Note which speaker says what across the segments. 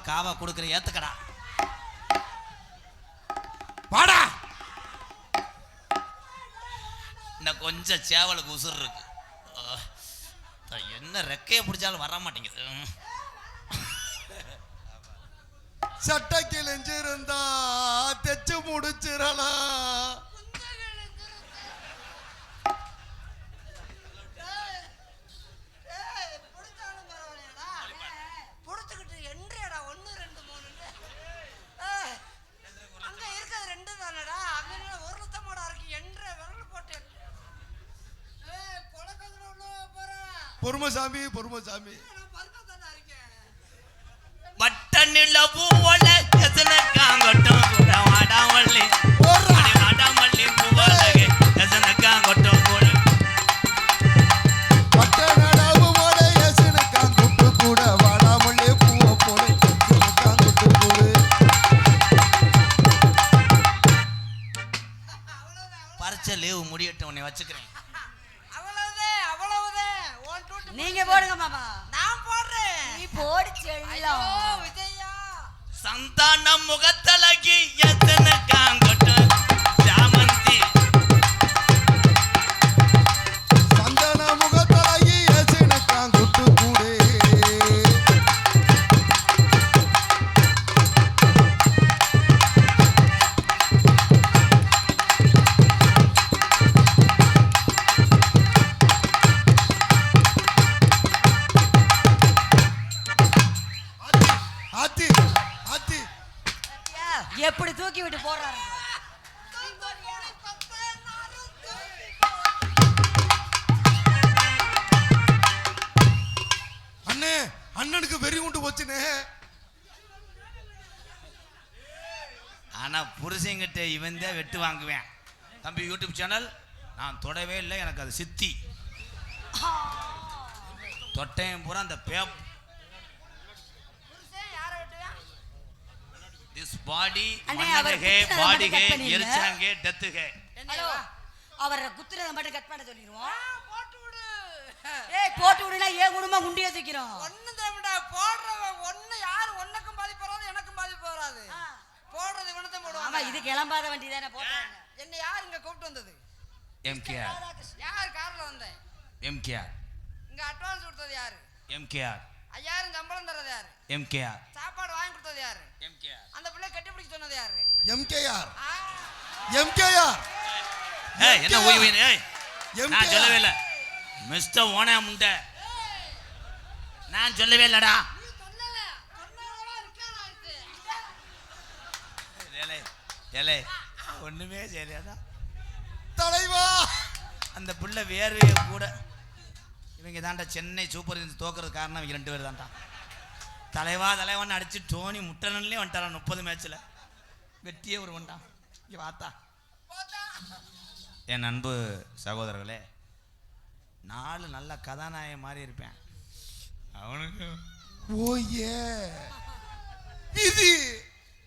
Speaker 1: காவா கொடுக்குற ஏத்துக்கடா வாடா. இன்னும் கொஞ்சம் சேவலுக்கு உசுர் இருக்கு. என்ன ரெக்கைய பிடிச்சாலும் வர மாட்டேங்குது.
Speaker 2: சட்டை கிழிஞ்சிருந்தா தெச்சு முடிச்சிடலாம். பொறுமசாமி பொறுமசாமி
Speaker 1: வட்ட நிலவு போல எசனக்காங்கட்டும் கூட வாடாமல்லி வாடாமல்லி பூவலகே எசனக்காங்கட்டும் கூட
Speaker 2: வட்ட நிலவு போல எசனக்காங்கட்டு கூட வாடாமல்லி பூவ போல எசனக்காங்கட்டு கூட.
Speaker 1: பரிச்சை லீவு முடியட்டும் உன்னை வச்சுக்கிறேன்.
Speaker 3: நீங்க போடுங்க மாமா.
Speaker 4: நான் போடுறேன்.
Speaker 3: நீ போடு செல்லம்.
Speaker 4: விஜயா
Speaker 1: சந்தானம் முகத்தலகி எத்தனக்காங்கட்டு ஜாமந்தி
Speaker 2: சந்தன முகத்தலகி எசனக்காங்கட்டு கூட.
Speaker 3: எப்படி தூக்கி விட்டு போறாரு.
Speaker 2: அண்ணே அண்ணனுக்கு வெறி உண்டு போச்சுனே.
Speaker 1: ஆனா புருஷங்கிட்ட இவன் தான் வெட்டு வாங்குவேன். தம்பி யூடியூப் சேனல் நான் தொடவே இல்லை. எனக்கு அது சித்தி தொட்டையும் பூரா அந்த பேப் திஸ் பாடி மன்னதே பாடி கே எரிச்சாங்க டெத் கே.
Speaker 3: ஹலோ அவரை குத்துறத மட்டும் கட் பண்ண சொல்லிடுவோம்.
Speaker 4: போட்டு விடு.
Speaker 3: ஏய் போட்டு விடுனா ஏன் குடும்பம் குண்டியே தூக்கிறோம்.
Speaker 4: ஒண்ணு தேவடா போடுறவன் ஒண்ணு யார் ஒண்ணுக்கும் பாதி போறாது எனக்கும் பாதி போறாது. போடுறது இவனத்தை போடுவாங்க.
Speaker 3: ஆமா இது கிளம்பாத வண்டி தானே போடுறாங்க.
Speaker 4: என்ன யார் இங்க கூப்பிட்டு வந்தது?
Speaker 1: எம்கேஆர்.
Speaker 4: யார் கார்ல வந்தேன்?
Speaker 1: எம்கேஆர்.
Speaker 4: இங்க அட்வான்ஸ் கொடுத்தது யாரு?
Speaker 1: எம்கேஆர்.
Speaker 4: 5000 சம்பளம் தரது யாரு?
Speaker 1: எம்கேஆர்.
Speaker 4: சாப்பாடு வாங்கி கொடுத்தது யாரு?
Speaker 1: எம்கேஆர்.
Speaker 4: அந்த பிள்ளை கட்டி பிடிக்க சொன்னது யாரு?
Speaker 2: எம்கேஆர். எம்கேஆர்.
Speaker 1: ஏய் என்ன ஓய் ஓய் ஏய் நான் சொல்லவே இல்ல. மிஸ்டர் ஓனா முண்டை நான் சொல்லவே இல்லடா.
Speaker 4: நீ சொல்லல. சொன்னவளா இருக்கானா இது?
Speaker 1: ஏலே ஏலே ஒண்ணுமே செய்யலடா
Speaker 2: தலைவா.
Speaker 1: அந்த புள்ள வேர்வைய கூட இவங்க தாண்டா சென்னை சூப்பர் கிங்ஸ் தோக்குறது காரணம் இவங்க 2 பேர் தான்டா. தலைவா தலைவான்னு அடிச்சு டோனி முட்டனல்லே வந்துட்டாரா 30 மேட்ச்ல வெட்டியே ஒரு வந்தான். இங்க வாத்தா என் அன்பு சகோதரர்களே, 4 நல்ல கதாநாயகன் மாதிரி இருப்பேன். அவனுக்கு
Speaker 2: ஓயே இது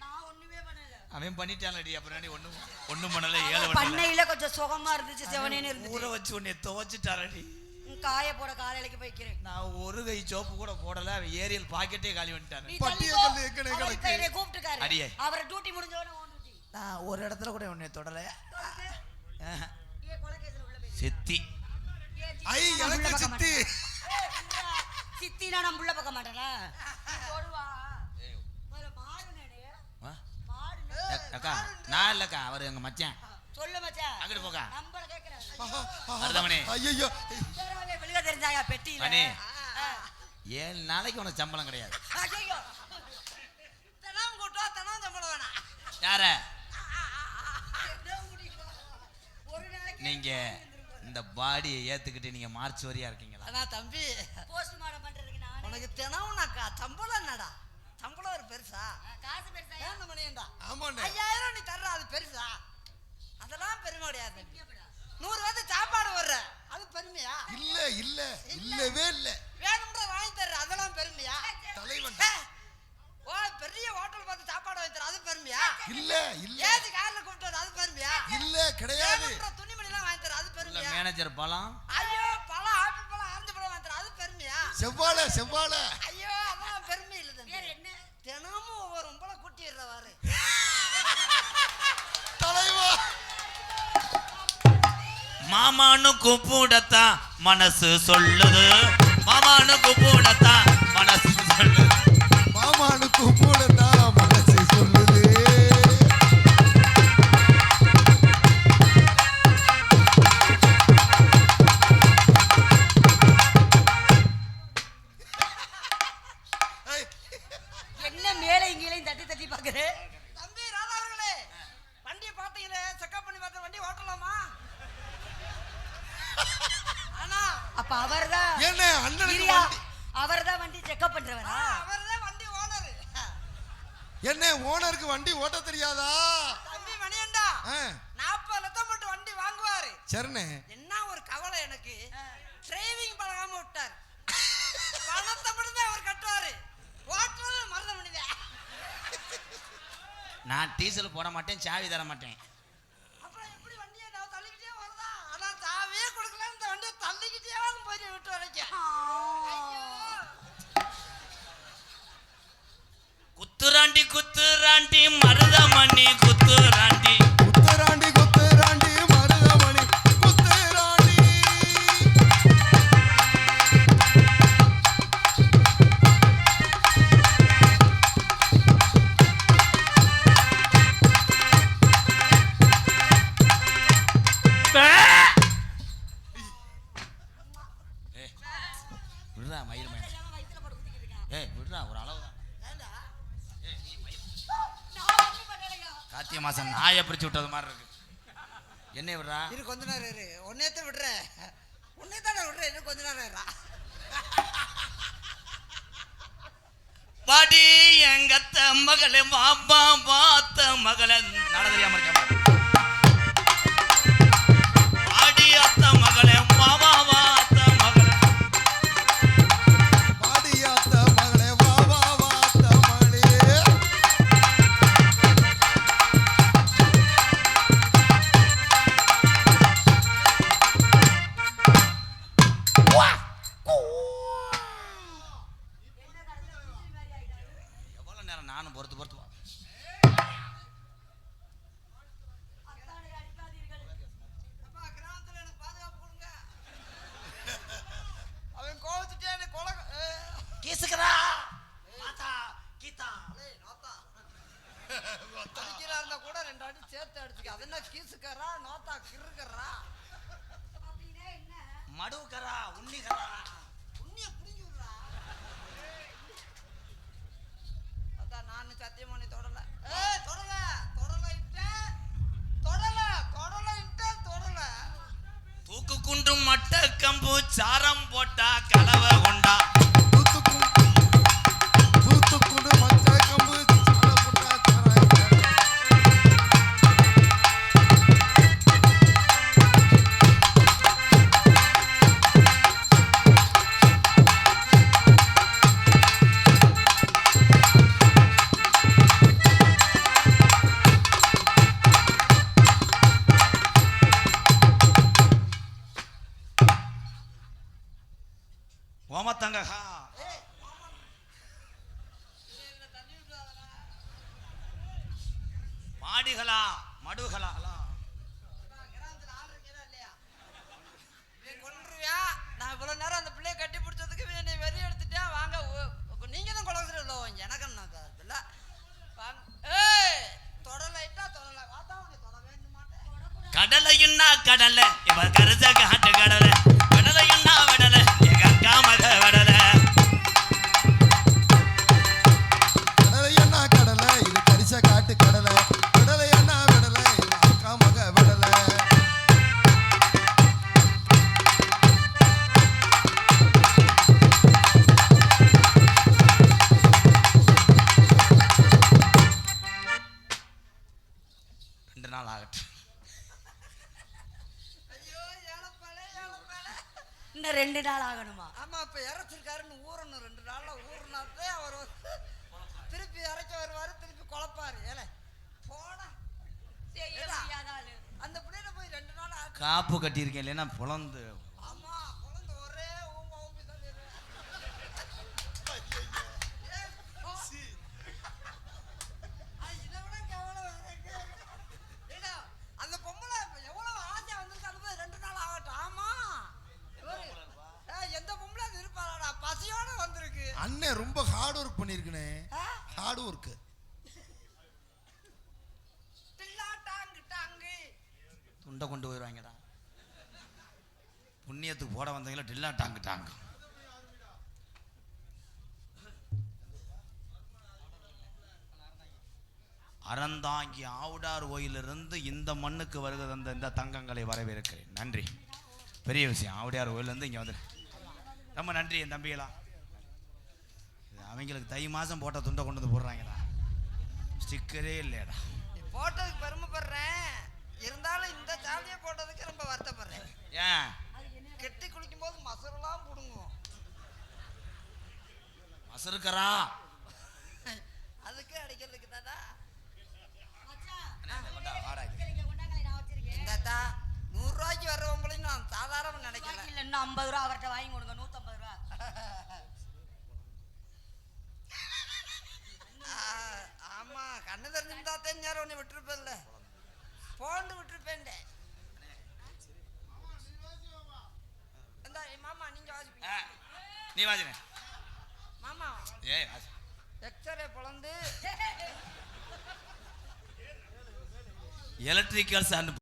Speaker 3: நான் ஒண்ணுமே பண்ணல.
Speaker 1: அவன் பண்ணிட்டான்லடி. அப்புறம் ஒண்ணும் பண்ணல. 7
Speaker 3: பண்ணையில கொஞ்சம் சுகமா இருந்துச்சு. செவனேன்னு இருந்துச்சு.
Speaker 1: ஊற வச்சு உன்னை துவைச்சிட்டாரடி.
Speaker 3: காய போட காலையில போய்க்கிறேன்.
Speaker 1: நான் ஒரு கை சோப்பு கூட போடல. அவன் ஏரியல் பாக்கெட்டே காலி பண்ணிட்டான்.
Speaker 2: பட்டியக்கல்ல எங்கனே கிடக்கு.
Speaker 3: அவரை கூப்பிட்டுக்காரு.
Speaker 1: அடியே
Speaker 3: அவரை டியூட்டி முடிஞ்சோனே ஓன் டியூட்டி.
Speaker 1: நான் ஒரு இடத்துல கூட உன்னை தொடல.
Speaker 3: ஏ கொலைகேஸ்ல உள்ள போய்
Speaker 1: சித்தி
Speaker 2: ஐ எனக்கு சித்தி.
Speaker 3: சித்தினா நான் உள்ள பக்க மாட்டேனா? போடுவா. வர மாடுனேடே. மாடு.
Speaker 1: அக்கா நான் இல்லக்கா அவர் எங்க மச்சான்.
Speaker 3: சொல்லு மச்சான்.
Speaker 1: அங்கட போங்க.
Speaker 3: நம்மள கேக்குறாரு.
Speaker 2: அர்தமணி ஐயோ
Speaker 3: வேறவே வெளிய தெரிஞ்சாயா பெட்டில.
Speaker 1: அண்ணே 7 நாளைக்கு உனக்கு சம்பளம் கிடையாது.
Speaker 3: ஐயோ
Speaker 4: தனம் கூட்டா தனம் சம்பளம் வேணா.
Speaker 1: யார
Speaker 3: ஒரு நாளைக்கு
Speaker 1: நீங்க இந்த பாடியை ஏத்துக்கிட்டு நீங்க மார்ச் வரையா இருக்கீங்களா?
Speaker 4: அண்ணா தம்பி
Speaker 3: போஸ்ட்மார்ட்டம் பண்றதுக்கு நான்
Speaker 4: உனக்கு தினம்னாக்கா சம்பளம் என்னடா? சம்பளம் ஒரு பெருசா?
Speaker 3: காசு பெருசா?
Speaker 4: ஏன் மணியண்டா?
Speaker 2: ஆமாண்ணே.
Speaker 4: 5000 நீ தர்ற அது பெருசா? அதெல்லாம் பெருமை கிடையாது. 100 வந்து சாப்பாடு வர்ற அது பெருமையா?
Speaker 2: இல்ல இல்ல இல்லவே இல்ல.
Speaker 4: வேணும்ன்ற வாங்கி தர்ற அதெல்லாம் பெருமையா?
Speaker 2: தலைவன்
Speaker 4: ஓ பெரிய ஹோட்டல் பார்த்து சாப்பாடு வாங்கி தர அது பெருமையா?
Speaker 2: இல்ல இல்ல
Speaker 4: ஏசி கார்ல கூப்பிட்டு அது பெருமையா?
Speaker 2: இல்ல கிடையாது.
Speaker 4: வேணும்ன்ற துணிமணி எல்லாம் வாங்கி தர அது பெருமையா?
Speaker 1: மேனேஜர் பழம்
Speaker 4: ஐயோ பழம் ஆப்பிள் பழம் ஆரஞ்சு பழம் வாங்கி தர அது பெருமையா?
Speaker 2: செவ்வாழை செவ்வாழை.
Speaker 4: ஐயோ அதான் பெருமை இல்ல தம்பி.
Speaker 3: வேற என்ன?
Speaker 4: ஒரு உங்களை கூட்டிடுறவாரு
Speaker 2: தலைவா
Speaker 1: மாமான்னு கூப்பிடத்தான் மனசு சொல்லுது, மாமான்னு கூப்பிடத்தான் மனசு சொல்லுது.
Speaker 2: மாமானு கூப்பிடத்தான் மனசு சொல்லுது.
Speaker 3: என்ன மேலே இங்கேயும் தட்டி தட்டி பாக்குறேன்.
Speaker 4: தம்பி ராதா அவர்களே, வண்டியை பார்த்தீங்களே, செக்அப் பண்ணி பார்த்து வண்டி ஓட்டலாமா? ஆனா
Speaker 3: அப்ப அவர்தான்
Speaker 2: என்ன அண்ணனுக்கு
Speaker 3: இரியா,
Speaker 2: வண்டி-
Speaker 3: அவர்தான் வண்டி செக்அப் பண்றவரா?
Speaker 4: அவர்தான் வண்டி ஓனர்.
Speaker 2: என்ன ஓனருக்கு வண்டி ஓட்ட தெரியாதா?
Speaker 4: தம்பி மணியண்டா
Speaker 2: ஆ,
Speaker 4: 40 லட்சம் போட்டு வண்டி வாங்குவாரு.
Speaker 2: சரிண்ணே.
Speaker 4: என்ன ஒரு கவலை எனக்கு, டிரைவிங் பழகாம விட்டார். பணத்தை மட்டும் தான் அவர் கட்டுவாரு, ஓட்டுறது மறந்த மனிதன்.
Speaker 1: நான் டீசல் போட மாட்டேன், சாவி தர மாட்டேன்.
Speaker 4: அப்புறம் எப்படி வண்டியை நான் தள்ளிக்கிட்டே வருதா? ஆனா சாவியே கொடுக்கல, இந்த வண்டியை தள்ளிக்கிட்டே போய் விட்டு வரைக்கும். ஐயோ.
Speaker 1: குத்துராண்டி குத்துராண்டி மருதமணி குத்துராண்டி,
Speaker 2: குத்துராண்டி குத்துராண்டி மருதமணி குத்துராண்டி.
Speaker 1: விடுறா மயில் மயில்,
Speaker 3: வயித்துல போட்டு குத்திக்கிட்டு இருக்கான்.
Speaker 1: ஏய் விடுறா ஒரு அளவு தான்.
Speaker 4: ஏண்டா?
Speaker 3: நான் ஒண்ணும் பண்ணலையா?
Speaker 1: கார்த்திகை மாசம் நாயை பிரிச்சு விட்டது மாதிரி இருக்கு. என்ன விடுறா?
Speaker 4: இரு கொஞ்ச நேரம் இரு, ஒன்னேத்த விடுறேன், உன்னைத்தானே விடுறேன், இன்னும் கொஞ்ச நேரம் இருடா.
Speaker 1: பாடி எங்கத்த மகளே பாப்பா பார்த்த மகளே நட தெரியாம இருக்க பாடி அத்த மகளே பாபா பார்த்த மகளே.
Speaker 2: பாடியாத்த மகளே வா வா வாத்த மகளே.
Speaker 1: எவ்வளவு நேரம் நானும் பொறுத்து பொறுத்து வா.
Speaker 3: அத்தானை அடிக்காதீர்கள்.
Speaker 4: அப்பா, கிராமத்துல எனக்கு பாதுகாப்பு கொடுங்க. அவன் கோவத்துட்டே எனக்கு கொலை
Speaker 1: கீசுக்கிறா மாதா கீதா.
Speaker 4: ஏய், நோத்தா. அடிக்கிறா இருந்தா கூட 2 அடி சேர்த்து அடிச்சுக்க. அது என்ன கீசுக்கறா, நோத்தா கிறுக்கறா?
Speaker 3: பாத்தீங்கன்னா என்ன?
Speaker 1: மடுவுக்கரா உன்னிகரா.
Speaker 4: உன்னைய புடிங்கி விடுறா. அதான் நானு சத்தியம் பண்ணி தொடல. ஏய், தொடல தொடல தொடல.
Speaker 1: தூக்கு குண்டும் மட்ட கம்பு சாரம் போட்டா கலவ கொண்டா.
Speaker 2: தூத்துக்குண்டு மச்ச கம்பு சால புட்டா சாராயம்.
Speaker 1: ஓமத்தங்கஹா மாடிகளா மடுகளா.
Speaker 4: கிராமத்துல ஆள் இருக்கா இல்லையா? இவன் கொன்றுவியா? நான் இவ்வளவு நேரம் அந்த பிள்ளைய கட்டி பிடிச்சதுக்கு இவன் என்னை வெறி எடுத்துட்டேன். வாங்க, நீங்க தான் கொலசுல உள்ளவங்க, எனக்கு என்ன இல்ல. வாங்க. ஏய், தொடலைட்டா தொடல. வாத்தா உன்னை தொட வேண்டு மாட்டேன்.
Speaker 1: கடலையுன்னா கடலை இவ கருத காட்டு கடலை, கடலையுன்னா விடலை எங்க அக்கா மக விடலை.
Speaker 2: கடலையண்ணா கடலை இது கரிச காட்டு கடலை. கடலையண்ணா விடலை இது அக்கா மக விடலை.
Speaker 1: ரெண்டு நாள் ஆகட்டும்.
Speaker 4: ஐயோ, ஏழப்பாலே, ஏழப்பாலே.
Speaker 3: இன்னும் 2 நாள் ஆகணுமா?
Speaker 4: ஆமா, இப்ப இறச்சிருக்காருன்னு ஊறணும். 2 நாள்ல ஊறினாத்தே அவர் திருப்பி இறக்க வருவாரு, திருப்பி குழப்பாரு. ஏல போடா.
Speaker 3: செய்ய
Speaker 4: ஏடா.
Speaker 3: முடியாத ஆளு.
Speaker 4: அந்த பிள்ளைல போய் 2 நாள் ஆச்சு.
Speaker 1: காப்பு கட்டியிருக்கேன் இல்லைன்னா பொழந்து.
Speaker 4: ஆமா, குழந்தை ஒரே ஊம்பா ஊம்பி தள்ளிடுறேன்.
Speaker 2: இருக்கு.
Speaker 4: டில்லா டாங்கு டாங்கு.
Speaker 1: துண்டை கொண்டு போயிடுவாங்கடா. புண்ணியத்துக்கு போட வந்தவங்கள டில்லா டாங்கு டாங்கு. அறந்தாங்கி ஆவுடார் கோயிலிருந்து இந்த மண்ணுக்கு வருகை தந்த இந்த தங்கங்களை வரவேற்கிறேன். நன்றி. பெரிய விஷயம். ஆவுடையார் கோயிலேருந்து இங்கே வந்து ரொம்ப நன்றி என் தம்பிகளா. அவங்களுக்கு தை மாதம் போட்ட துண்டை கொண்டு வந்து போடுறாங்கடா. ஸ்டிக்கரே இல்லையடா.
Speaker 4: போட்டதுக்கு பெருமைப்படுறேன், இருந்தாலும் இந்த சாலியை போட்டதுக்கு ரொம்ப வருத்தப்படுறேன்.
Speaker 1: ஏன்?
Speaker 4: கெட்டி குளிக்கும் போது மசரெல்லாம் புடுங்குவோம்.
Speaker 1: மசருக்கரா
Speaker 4: அதுக்கு அடிக்கிறதுக்கு தாத்தா.
Speaker 3: தாத்தா
Speaker 4: 100 ரூபாய்க்கு வர்றவங்களையும் நான் சாதாரண நினைக்கல.
Speaker 3: இல்ல இன்னும் 50 ரூபா அவர்கிட்ட வாங்கி கொடுங்க. 150 ரூபா.
Speaker 4: ஆமா, கண்ணு தெரிஞ்சிருந்தா தெரிஞ்சாரு உன்னை விட்டுருப்பேன்ல, போண்டு விட்டுருப்பேன். மாமா நீங்க வாசிப்பீங்க.
Speaker 1: நீ வாசின
Speaker 4: மாமா
Speaker 1: ஏய்
Speaker 4: எக்ஸ்ரே பொழந்து
Speaker 1: எலக்ட்ரிக்கல்ஸ் அண்ட்